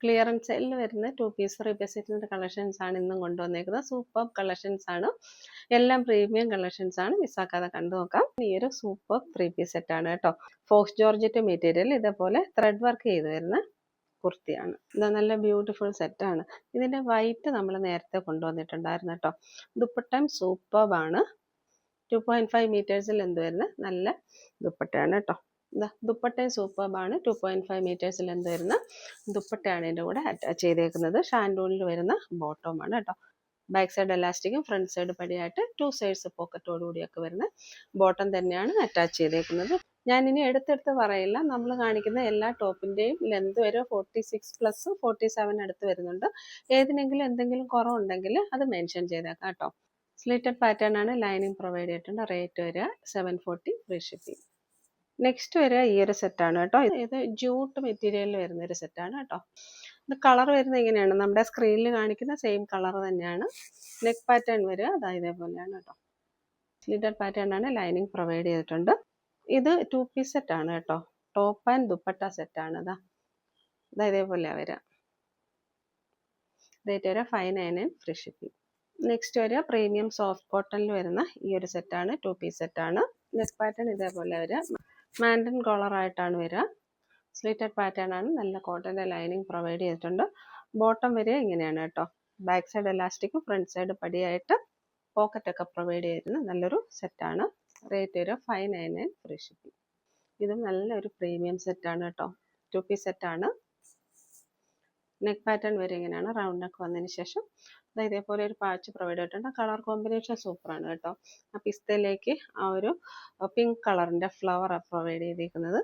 Clearance സെയിലിൽ വരുന്ന 2 piece 3 piece സെറ്റിൻ്റെ കളക്ഷൻസ് ആണ് ഇന്നും കൊണ്ടുവന്നേക്കുന്നത്. സൂപ്പർ കളക്ഷൻസ് ആണ്, എല്ലാം പ്രീമിയം കളക്ഷൻസ് ആണ്, മിസ്സാക്കാതെ കണ്ടു നോക്കാം. ഈ ഒരു സൂപ്പർ 3 പീസ് സെറ്റ് ആണ് കേട്ടോ. ഫോക്സ് ജോർജറ്റ് മെറ്റീരിയൽ ഇതേപോലെ ത്രെഡ് വർക്ക് ചെയ്ത് വരുന്ന കുർത്തിയാണ്. ഇത് നല്ല ബ്യൂട്ടിഫുൾ സെറ്റാണ്. ഇതിൻ്റെ വൈറ്റ് നമ്മൾ നേരത്തെ കൊണ്ടുവന്നിട്ടുണ്ടായിരുന്നു കേട്ടോ. ദുപ്പട്ടയും സൂപ്പർബാണ്. 2.5 മീറ്റേഴ്സിൽ എന്ത് വരുന്ന നല്ല ദുപ്പട്ടയാണ് കേട്ടോ. ദുപ്പട്ടയും സൂപ്പർബാണ്. 2.5 മീറ്റേഴ്സിൽ എന്ത് വരുന്ന ദുപ്പട്ടയാണ് ഇതിൻ്റെ കൂടെ അറ്റാച്ച് ചെയ്തേക്കുന്നത്. ഷാൻഡൂണിൽ വരുന്ന ബോട്ടമാണ് കേട്ടോ. ബാക്ക് സൈഡ് എലാസ്റ്റിക്കും ഫ്രണ്ട് സൈഡ് പടിയായിട്ട് 2 സൈഡ്സ് പോക്കറ്റോടുകൂടിയൊക്കെ വരുന്ന ബോട്ടം തന്നെയാണ് അറ്റാച്ച് ചെയ്തേക്കുന്നത്. ഞാനിനി എടുത്തെടുത്ത് പറയില്ല, നമ്മൾ കാണിക്കുന്ന എല്ലാ ടോപ്പിൻ്റെയും ലെന്ത് വരെ 46+ 47 അടുത്ത് വരുന്നുണ്ട്. ഏതിനെങ്കിലും എന്തെങ്കിലും കുറവുണ്ടെങ്കിൽ അത് മെൻഷൻ ചെയ്തേക്കാം കേട്ടോ. സ്ലിറ്റഡ് പാറ്റേൺ ആണ്, ലൈനിങ് പ്രൊവൈഡ് ചെയ്തിട്ടുണ്ട്. റേറ്റ് വരിക 740 ഫ്രീ ഷിപ്പിംഗ്. നെക്സ്റ്റ് വരിക ഈ ഒരു സെറ്റാണ് കേട്ടോ. ഇത് ജൂട്ട് മെറ്റീരിയലിൽ വരുന്ന ഒരു സെറ്റാണ് കേട്ടോ. ഇത് കളർ വരുന്നത് ഇങ്ങനെയാണ്, നമ്മുടെ സ്ക്രീനിൽ കാണിക്കുന്ന സെയിം കളർ തന്നെയാണ്. നെക്ക് പാറ്റേൺ വരിക അതാ ഇതേപോലെയാണ് കേട്ടോ. സ്ലിറ്റഡ് പാറ്റേൺ ആണ്, ലൈനിങ് പ്രൊവൈഡ് ചെയ്തിട്ടുണ്ട്. ഇത് 2 പീസ് സെറ്റാണ് കേട്ടോ. ടോപ്പ് ആൻഡ് ദുപ്പട്ട സെറ്റാണ്. ഇതാ ഇതേപോലെയാണ് വരിക. റേറ്റ് വരിക 599 ഫ്രീ ഷിപ്പിംഗ്. നെക്സ്റ്റ് വരിക പ്രീമിയം സോഫ്റ്റ് കോട്ടണിൽ വരുന്ന ഈ ഒരു സെറ്റാണ്. 2 പീസ് സെറ്റാണ്. നെക്ക് പാറ്റേൺ ഇതേപോലെ വരിക. മാൻഡൻ കോളർ ആയിട്ടാണ് വരിക. സ്ലിറ്റഡ് പാറ്റേൺ ആണ്, നല്ല കോട്ടൻ്റെ ലൈനിങ് പ്രൊവൈഡ് ചെയ്തിട്ടുണ്ട്. ബോട്ടം വരിക ഇങ്ങനെയാണ് കേട്ടോ. ബാക്ക് സൈഡ് എലാസ്റ്റിക്കും ഫ്രണ്ട് സൈഡ് പടിയായിട്ട് പോക്കറ്റൊക്കെ പ്രൊവൈഡ് ചെയ്തിരുന്ന നല്ലൊരു സെറ്റാണ്. റേറ്റ് വരിക 599 ഫ്രീ ഷിപ്പിംഗ്. ഇതും നല്ലൊരു പ്രീമിയം സെറ്റാണ് കേട്ടോ. 2 പീസ് സെറ്റാണ്. നെക്ക് പാറ്റേൺ വരെ ഇങ്ങനെയാണ്, റൗണ്ട് നെക്ക് വന്നതിന് ശേഷം ഇതേപോലെ ഒരു പാച്ച് പ്രൊവൈഡ് ചെയ്തിട്ടുണ്ട്. കളർ കോമ്പിനേഷൻ സൂപ്പറാണ് കേട്ടോ. ആ പിസ്തയിലേക്ക് ആ ഒരു പിങ്ക് കളറിൻ്റെ ഫ്ലവർ പ്രൊവൈഡ് ചെയ്തിരിക്കുന്നത്.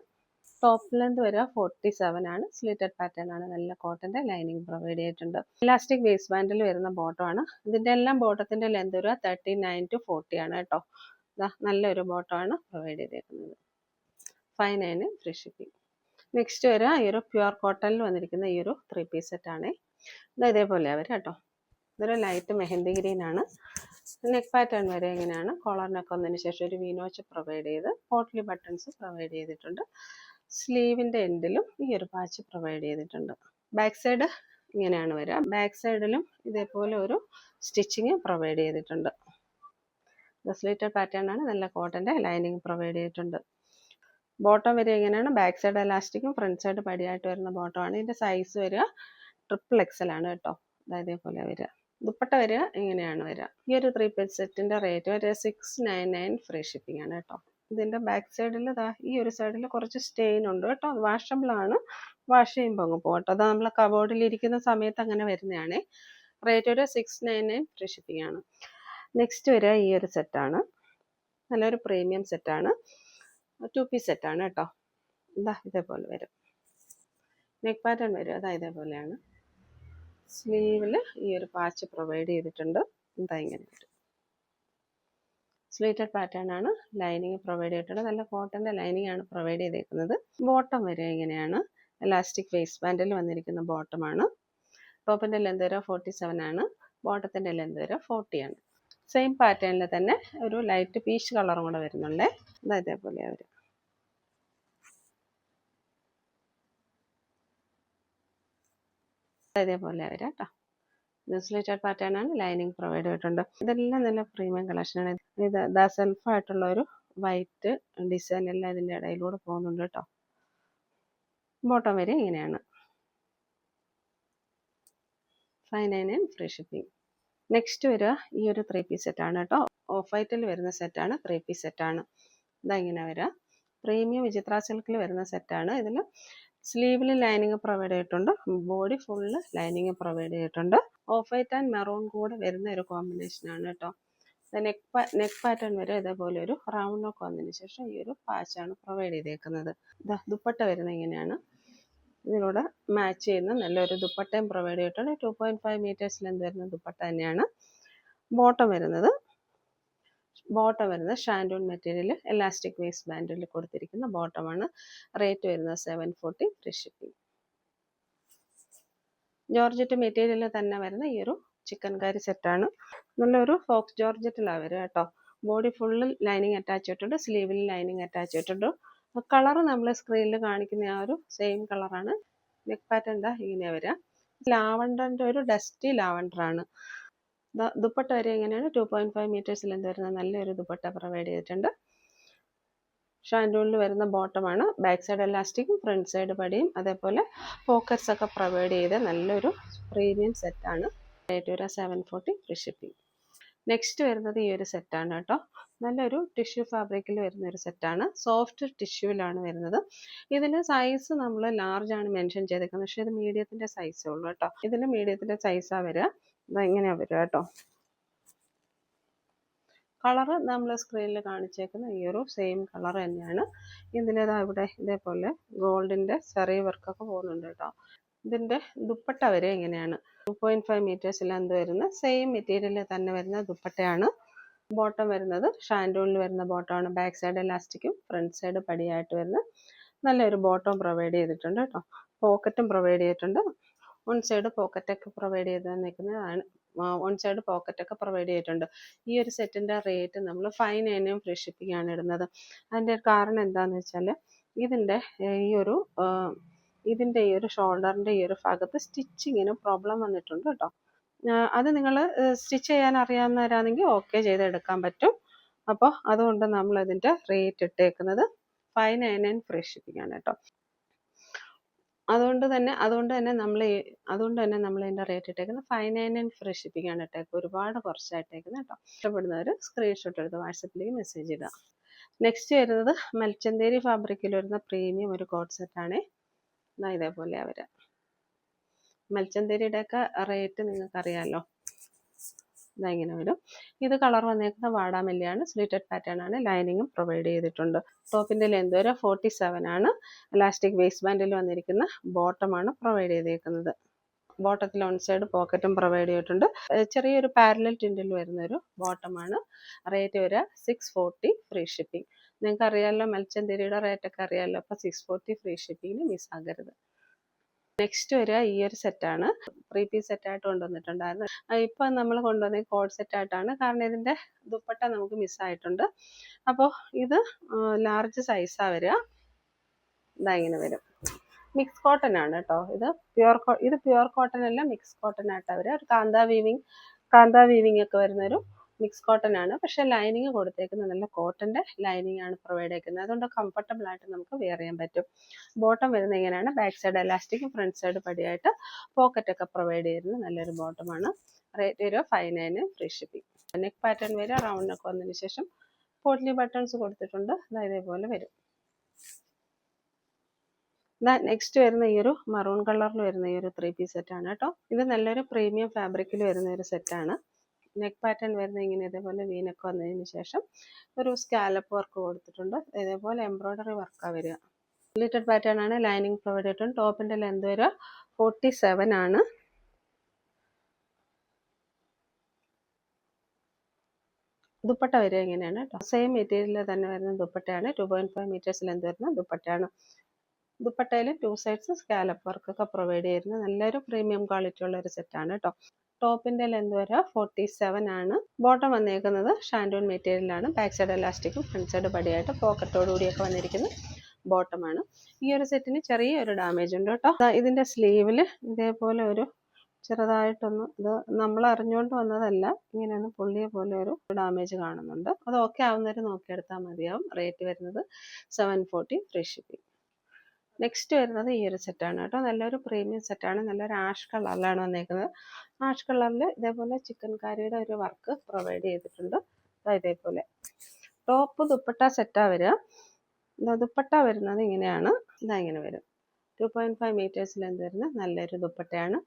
ടോപ്പ് ലെന്ത് വരിക 47 ആണ്. സ്ലിറ്റഡ് പാറ്റേൺ ആണ്, നല്ല കോട്ടൻ്റെ ലൈനിങ് പ്രൊവൈഡ് ചെയ്തിട്ടുണ്ട്. ഇലാസ്റ്റിക് വേസ്റ്റ് ബാൻഡിൽ വരുന്ന ബോട്ടമാണ്. ഇതിൻ്റെ എല്ലാം ബോട്ടത്തിൻ്റെ ലെന്ത് വരിക 39 to 40 ആണ് കേട്ടോ. നല്ലൊരു ബോട്ടമാണ് പ്രൊവൈഡ് ചെയ്തിരിക്കുന്നത്. 599 ഫ്രീ ഷിപ്പിംഗ്. നെക്സ്റ്റ് വരിക ഈ ഒരു പ്യുവർ കോട്ടണിൽ വന്നിരിക്കുന്ന ഈ ഒരു 3 പീസ് സെറ്റാണ്. ഇതേപോലെയാണ് വരിക കേട്ടോ. ഇതൊരു ലൈറ്റ് മെഹന്തി ഗ്രീൻ ആണ്. നെക്ക് പാറ്റേൺ വരെ ഇങ്ങനെയാണ്. കോളർ നെക്ക് വന്നതിന് ശേഷം ഒരു വീനോച്ച് പ്രൊവൈഡ് ചെയ്ത് പോട്ട്ലി ബട്ടൺസ് പ്രൊവൈഡ് ചെയ്തിട്ടുണ്ട്. സ്ലീവിൻ്റെ എൻഡിലും ഈ ഒരു പാച്ച് പ്രൊവൈഡ് ചെയ്തിട്ടുണ്ട്. ബാക്ക് സൈഡ് ഇങ്ങനെയാണ് വരിക. ബാക്ക് സൈഡിലും ഇതേപോലെ ഒരു സ്റ്റിച്ചിങ് പ്രൊവൈഡ് ചെയ്തിട്ടുണ്ട്. സ്ലിറ്റഡ് പാറ്റേൺ ആണ്, നല്ല കോട്ടൻ്റെ ലൈനിങ് പ്രൊവൈഡ് ചെയ്തിട്ടുണ്ട്. ബോട്ടം വരെ ഇങ്ങനെയാണ്. ബാക്ക് സൈഡ് എലാസ്റ്റിക്കും ഫ്രണ്ട് സൈഡ് പടിയായിട്ട് വരുന്ന ബോട്ടമാണ്. ഇതിൻ്റെ സൈസ് വരിക XXL ആണ് കേട്ടോ. ഇതേപോലെ വരിക. ദുപ്പട്ട വരിക ഇങ്ങനെയാണ് വരിക. ഈ ഒരു 3 പീസ് സെറ്റിൻ്റെ റേറ്റ് വരിക 699 ഫ്രീ ഷിപ്പിംഗ് ആണ് കേട്ടോ. ഇതിൻ്റെ ബാക്ക് സൈഡിൽ ഈ ഒരു സൈഡിൽ കുറച്ച് സ്റ്റെയിൻ ഉണ്ട് കേട്ടോ. വാഷബിൾ ആണ്, വാഷ് ചെയ്യുമ്പോൾ അങ്ങ് പോകും കേട്ടോ. അത് നമ്മൾ കബോർഡിൽ ഇരിക്കുന്ന സമയത്ത് അങ്ങനെ വരുന്നതാണ്. റേറ്റ് വരിക 699 ഫ്രീ ഷിപ്പിംഗ് ആണ്. നെക്സ്റ്റ് വരിക ഈ ഒരു സെറ്റാണ്. നല്ലൊരു പ്രീമിയം സെറ്റാണ്. 2 പീസ് സെറ്റാണ് കേട്ടോ. ഇതേപോലെ വരും. നെക്ക് പാറ്റേൺ വരും ഇതേപോലെയാണ്. സ്ലീവിൽ ഈ ഒരു പാച്ച് പ്രൊവൈഡ് ചെയ്തിട്ടുണ്ട്. ഇങ്ങനെ വരും. സ്ലിറ്റഡ് പാറ്റേൺ ആണ്, ലൈനിങ് പ്രൊവൈഡ് ചെയ്തിട്ടുണ്ട്. നല്ല കോട്ടൻ്റെ ലൈനിങ് ആണ് പ്രൊവൈഡ് ചെയ്തേക്കുന്നത്. ബോട്ടം വരെ ഇങ്ങനെയാണ്. എലാസ്റ്റിക് വേസ്റ്റ് ബാൻഡിൽ വന്നിരിക്കുന്ന ബോട്ടമാണ്. ടോപ്പിൻ്റെ ലെന്ത് വരെ 47 ആണ്. ബോട്ടത്തിൻ്റെ ലെന്ത് വരെ 40 ആണ്. സെയിം പാറ്റേണിൽ തന്നെ ഒരു ലൈറ്റ് പീച്ച് കളറും കൂടെ വരുന്നുണ്ട്. ഇതേപോലെയാണ് വരും. ഇതേപോലെ വരാം കേട്ടോ. സ്ലിറ്റഡ് പാറ്റേൺ ആണ്, ലൈനിങ് പ്രൊവൈഡ് ചെയ്തിട്ടുണ്ട്. ഇതെല്ലാം നല്ല പ്രീമിയം കളക്ഷനാണ്. ഇത് സെൽഫായിട്ടുള്ള ഒരു വൈറ്റ് ഡിസൈൻ എല്ലാം ഇതിൻ്റെ ഇടയിലൂടെ പോകുന്നുണ്ട് കേട്ടോ. ബോട്ടം വരെ ഇങ്ങനെയാണ്. 599 ഫ്രീ ഷിപ്പിംഗ്. നെക്സ്റ്റ് വരിക ഈ ഒരു 3 പീസ് സെറ്റാണ് കേട്ടോ. ഓഫ് വൈറ്റിൽ വരുന്ന സെറ്റാണ്. 3 പീസ് സെറ്റാണ്. ഇങ്ങനെ വരിക. പ്രീമിയം വിചിത്ര സിൽക്കിൽ വരുന്ന സെറ്റാണ്. ഇതിൽ സ്ലീവിൽ ലൈനിങ് പ്രൊവൈഡ് ചെയ്തിട്ടുണ്ട്. ബോഡി ഫുള്ള് ലൈനിങ് പ്രൊവൈഡ് ചെയ്തിട്ടുണ്ട്. ഓഫ് വൈറ്റ് ആൻഡ് മെറൂൺ കൂടെ വരുന്ന ഒരു കോമ്പിനേഷനാണ് കേട്ടോ. നെക്ക് പാറ്റേൺ വരെ ഇതേപോലെ ഒരു റൗണ്ട് നെക്ക് വന്നതിന് ശേഷം ഈ ഒരു പാച്ചാണ് പ്രൊവൈഡ് ചെയ്തേക്കുന്നത്. ദുപ്പട്ട വരുന്ന ഇങ്ങനെയാണ്. ഇതിലൂടെ മാച്ച് ചെയ്യുന്ന നല്ലൊരു ദുപ്പട്ടയും പ്രൊവൈഡ് ചെയ്തിട്ടുണ്ട്. 2.5 മീറ്റേഴ്സ് ലെന്ത് വരുന്ന ദുപ്പട്ട തന്നെയാണ്. ബോട്ടം വരുന്നത് ഷാൻഡൂൺ മെറ്റീരിയൽ എലാസ്റ്റിക് വേസ്റ്റ് ബാൻഡിൽ കൊടുത്തിരിക്കുന്ന ബോട്ടമാണ്. റേറ്റ് വരുന്നത് 740 ഫ്രീ ഷിപ്പിംഗ്. ജോർജറ്റ് മെറ്റീരിയൽ തന്നെ വരുന്ന ഈ ഒരു ചിക്കൻ കറി സെറ്റാണ്. നല്ലൊരു ഫോക്സ് ജോർജറ്റിലാണ് വരിക കേട്ടോ. ബോഡി ഫുള്ളിൽ ലൈനിങ് അറ്റാച്ച് ചെയ്തിട്ടുണ്ട്. സ്ലീവിൽ ലൈനിങ് അറ്റാച്ച് ചെയ്തിട്ടുണ്ട്. കളർ നമ്മൾ സ്ക്രീനിൽ കാണിക്കുന്ന ആ ഒരു സെയിം കളറാണ്. നെക്ക് പാറ്റേൺ ഇങ്ങനെ വരിക. ലാവണ്ടറിൻ്റെ ഒരു ഡസ്റ്റി ലാവണ്ടറാണ്. ദുപ്പട്ട വരെ എങ്ങനെയാണ് 2.5 മീറ്റേഴ്സ് ലെന്ത് വരുന്ന നല്ലൊരു ദുപ്പട്ട പ്രൊവൈഡ് ചെയ്തിട്ടുണ്ട്. ഷാൻഡൂണിൽ വരുന്ന ബോട്ടമാണ്. ബാക്ക് സൈഡ് എലാസ്റ്റിക്കും ഫ്രണ്ട് സൈഡ് പടിയും അതേപോലെ പോക്കറ്റ്സ് ഒക്കെ പ്രൊവൈഡ് ചെയ്ത നല്ലൊരു പ്രീമിയം സെറ്റാണ്. റേറ്റ് വരിക 740 ഫ്രീ ഷിപ്പിംഗ്. നെക്സ്റ്റ് വരുന്നത് ഈ ഒരു സെറ്റാണ് കേട്ടോ. നല്ലൊരു ടിഷ്യൂ ഫാബ്രിക്കിൽ വരുന്ന ഒരു സെറ്റാണ്. സോഫ്റ്റ് ടിഷ്യൂവിലാണ് വരുന്നത്. ഇതിൽ സൈസ് നമ്മൾ ലാർജ് ആണ് മെൻഷൻ ചെയ്തേക്കുന്നത്, പക്ഷേ ഇത് മീഡിയത്തിൻ്റെ സൈസേ ഉള്ളൂ കേട്ടോ. ഇതിൽ മീഡിയത്തിൻ്റെ സൈസാണ് വരിക. ഇങ്ങനെയാണ് വരിക കേട്ടോ. കളറ് നമ്മൾ സ്ക്രീനിൽ കാണിച്ചേക്കുന്ന ഈ ഒരു സെയിം കളർ തന്നെയാണ്. ഇതിലേതാ ഇവിടെ ഇതേപോലെ ഗോൾഡിൻ്റെ ചെറിയ വർക്കൊക്കെ പോകുന്നുണ്ട് കേട്ടോ. ഇതിൻ്റെ ദുപ്പട്ട വരെ ഇങ്ങനെയാണ്. 2.5 മീറ്റേഴ്സ് ലെന്ത് വരുന്ന സെയിം മെറ്റീരിയലിൽ തന്നെ വരുന്ന ദുപ്പട്ടയാണ്. ബോട്ടം വരുന്നത് ഷാൻഡൂണിൽ വരുന്ന ബോട്ടമാണ്. ബാക്ക് സൈഡ് എലാസ്റ്റിക്കും ഫ്രണ്ട് സൈഡ് പടിയായിട്ട് വരുന്ന നല്ലൊരു ബോട്ടം പ്രൊവൈഡ് ചെയ്തിട്ടുണ്ട് കേട്ടോ. പോക്കറ്റും പ്രൊവൈഡ് ചെയ്തിട്ടുണ്ട്. വൺ സൈഡ് പോക്കറ്റൊക്കെ പ്രൊവൈഡ് ചെയ്ത് നിൽക്കുന്നതാണ്. വൺ സൈഡ് പോക്കറ്റൊക്കെ പ്രൊവൈഡ് ചെയ്തിട്ടുണ്ട്. ഈ ഒരു സെറ്റിൻ്റെ റേറ്റ് നമ്മൾ 599 ഫ്രീ ഷിപ്പിംഗ് ആണ് ഇടുന്നത്. അതിൻ്റെ കാരണം എന്താണെന്ന് വെച്ചാൽ ഇതിൻ്റെ ഈ ഒരു ഷോൾഡറിൻ്റെ ഈ ഒരു ഭാഗത്ത് സ്റ്റിച്ചിങ്ങിന് പ്രോബ്ലം വന്നിട്ടുണ്ട് കേട്ടോ. അത് നിങ്ങൾ സ്റ്റിച്ച് ചെയ്യാൻ അറിയാവുന്നവരാണെങ്കിൽ ഓക്കെ ചെയ്തെടുക്കാൻ പറ്റും. അപ്പോൾ അതുകൊണ്ട് നമ്മൾ ഇതിൻ്റെ റേറ്റ് ഇട്ടേക്കുന്നത് 599 ഫ്രീ ഷിപ്പിംഗ് ആണ് കേട്ടോ. അതുകൊണ്ട് തന്നെ നമ്മൾ ഇതിൻ്റെ റേറ്റ് ഇട്ടേക്കുന്നത് 599 ഫ്രീ ഷിപ്പിംഗ് ആണ് ഇട്ടേക്കുന്നത്. ഒരുപാട് കുറച്ചായിട്ടേക്കുന്നത് കേട്ടോ. ഇഷ്ടപ്പെടുന്നവർ സ്ക്രീൻഷോട്ട് എടുത്ത് വാട്സപ്പിലേക്ക് മെസ്സേജ് ഇടുക. നെക്സ്റ്റ് വരുന്നത് മൽച്ചന്തേരി ഫാബ്രിക്കിൽ വരുന്ന പ്രീമിയം ഒരു കോട്ട് സെറ്റാണ്. ഇതേപോലെ വരിക. മൽച്ചന്തേരിയുടെയൊക്കെ റേറ്റ് നിങ്ങൾക്കറിയാമല്ലോ. ഇങ്ങനെ വരും. ഇത് കളർ വന്നേക്കുന്ന വാടാമല്ലിയാണ്. സ്ലിറ്റഡ് പാറ്റേൺ ആണ്. ലൈനിങ്ങും പ്രൊവൈഡ് ചെയ്തിട്ടുണ്ട്. ടോപ്പിൻ്റെ ലെന്ത് വരെ 47 ആണ്. ഇലാസ്റ്റിക് വേസ്റ്റ് ബാൻഡിൽ വന്നിരിക്കുന്ന ബോട്ടമാണ് പ്രൊവൈഡ് ചെയ്തേക്കുന്നത്. ബോട്ടത്തിൽ ഓൺ സൈഡ് പോക്കറ്റും പ്രൊവൈഡ് ചെയ്തിട്ടുണ്ട്. ചെറിയൊരു പാരലൽ ടിൻറ്റിൽ വരുന്നൊരു ബോട്ടമാണ്. റേറ്റ് വരിക 640 ഫ്രീ ഷിപ്പിംഗ്. നിങ്ങൾക്ക് അറിയാമല്ലോ മൽച്ചന്തേരിയുടെ റേറ്റൊക്കെ അറിയാമല്ലോ. അപ്പോൾ 640 ഫ്രീ ഷിപ്പിങ്ങിന് മിസ്സാകരുത്. നെക്സ്റ്റ് വരിക ഈ ഒരു സെറ്റാണ്. 3 പീസ് സെറ്റായിട്ട് കൊണ്ടുവന്നിട്ടുണ്ടായിരുന്നു. ഇപ്പം നമ്മൾ കൊണ്ടുവന്ന കോഡ് സെറ്റായിട്ടാണ്. കാരണം ഇതിൻ്റെ ദുപ്പട്ട നമുക്ക് മിസ്സായിട്ടുണ്ട്. അപ്പോൾ ഇത് ലാർജ് സൈസാണ് വരിക. ഇങ്ങനെ വരും. മിക്സ് കോട്ടൺ ആണ് കേട്ടോ. ഇത് പ്യുവർ കോട്ടൺ അല്ല, മിക്സ് കോട്ടൺ ആയിട്ടാണ് വരിക. ഒരു കാന്താ വീവിങ് ഒക്കെ വരുന്നൊരു മിക്സ് കോട്ടൺ ആണ്. പക്ഷെ ലൈനിങ് കൊടുത്തേക്കുന്നത് നല്ല കോട്ടൻ്റെ ലൈനിങ് ആണ് പ്രൊവൈഡ് ചെയ്ക്കുന്നത്. അതുകൊണ്ട് കംഫർട്ടബിൾ ആയിട്ട് നമുക്ക് വെയർ ചെയ്യാൻ പറ്റും. ബോട്ടം വരുന്നത് ഇങ്ങനെയാണ്. ബാക്ക് സൈഡ് എലാസ്റ്റിക്കും ഫ്രണ്ട് സൈഡ് പടിയായിട്ട് പോക്കറ്റൊക്കെ പ്രൊവൈഡ് ചെയ്യുന്നത് നല്ലൊരു ബോട്ടമാണ്. റേറ്റ് വരിക 599 ഫ്രീ ഷിപ്പിംഗ്. നെക്ക് പാറ്റേൺ വരിക റൗണ്ട് നെക്ക് വന്നതിന് ശേഷം പോട്ട്ലി ബട്ടൺസ് കൊടുത്തിട്ടുണ്ട്. ഇതേപോലെ വരും. നെക്സ്റ്റ് വരുന്ന ഈ ഒരു മറൂൺ കളറിൽ വരുന്ന ഈ ഒരു 3 പീസ് സെറ്റാണ് കേട്ടോ. ഇത് നല്ലൊരു പ്രീമിയം ഫാബ്രിക്കിൽ വരുന്ന ഒരു സെറ്റാണ്. നെക്ക് പാറ്റേൺ വരുന്ന ഇങ്ങനെ ഇതേപോലെ വീനൊക്കെ വന്നതിന് ശേഷം ഒരു സ്കാലപ്പ് വർക്ക് കൊടുത്തിട്ടുണ്ട്. ഇതേപോലെ എംബ്രോയ്ഡറി വർക്കാണ് വരിക. സ്ലിറ്റഡ് പാറ്റേൺ ആണ്. ലൈനിങ് പ്രൊവൈഡ് ചെയ്തിട്ടുണ്ട്. ടോപ്പിൻ്റെ ലെന്ത് വരിക 47 ആണ്. ദുപ്പട്ട വരിക ഇങ്ങനെയാണ് കേട്ടോ. സെയിം മെറ്റീരിയലിൽ തന്നെ വരുന്ന ദുപ്പട്ടയാണ്. 2.5 മീറ്റേഴ്സ് ലെന്ത് വരുന്ന ദുപ്പട്ടയാണ്. ദുപ്പട്ടയിൽ 2 സൈഡ്സ് സ്കാലപ്പ് വർക്കൊക്കെ പ്രൊവൈഡ് ചെയ്യുന്ന നല്ലൊരു പ്രീമിയം ക്വാളിറ്റി ഉള്ള ഒരു സെറ്റാണ് കേട്ടോ. ടോപ്പിൻ്റെ ലെന്ത് വരെ 47 ആണ്. ബോട്ടം വന്നേക്കുന്നത് ഷാൻഡൂൺ മെറ്റീരിയലാണ്. ബാക്ക് സൈഡ് എലാസ്റ്റിക്കും ഫ്രണ്ട് സൈഡ് പടിയായിട്ട് പോക്കറ്റോടുകൂടിയൊക്കെ വന്നിരിക്കുന്ന ബോട്ടമാണ്. ഈ ഒരു സെറ്റിന് ചെറിയൊരു ഡാമേജ് ഉണ്ട് കേട്ടോ. ഇതിൻ്റെ സ്ലീവിൽ ഇതേപോലെ ഒരു ചെറുതായിട്ടൊന്ന്, ഇത് നമ്മൾ അറിഞ്ഞുകൊണ്ട് വന്നതല്ല, ഇങ്ങനെയൊന്ന് പൊള്ളിയ പോലെ ഒരു ഡാമേജ് കാണുന്നുണ്ട്. അത് ഓക്കെ ആവുന്നവർ നോക്കിയെടുത്താൽ മതിയാവും. റേറ്റ് വരുന്നത് 740 ഫ്രീ ഷിപ്പിംഗ്. നെക്സ്റ്റ് വരുന്നത് ഈ ഒരു സെറ്റാണ് കേട്ടോ. നല്ലൊരു പ്രീമിയം സെറ്റാണ്. നല്ലൊരു ആഷ് കളറിലാണ് വന്നേക്കുന്നത്. ആഷ് കളറിൽ ഇതേപോലെ ചിക്കൻ കാരിയുടെ ഒരു വർക്ക് പ്രൊവൈഡ് ചെയ്തിട്ടുണ്ട്. ഇതേപോലെ ടോപ്പ് ദുപ്പട്ട സെറ്റാണ് വരിക. ദുപ്പട്ട വരുന്നത് ഇങ്ങനെയാണ്. ഇങ്ങനെ വരും. 2.5 മീറ്റേഴ്സ് ലെന്ത് വരുന്ന നല്ലൊരു ദുപ്പട്ടയാണ്.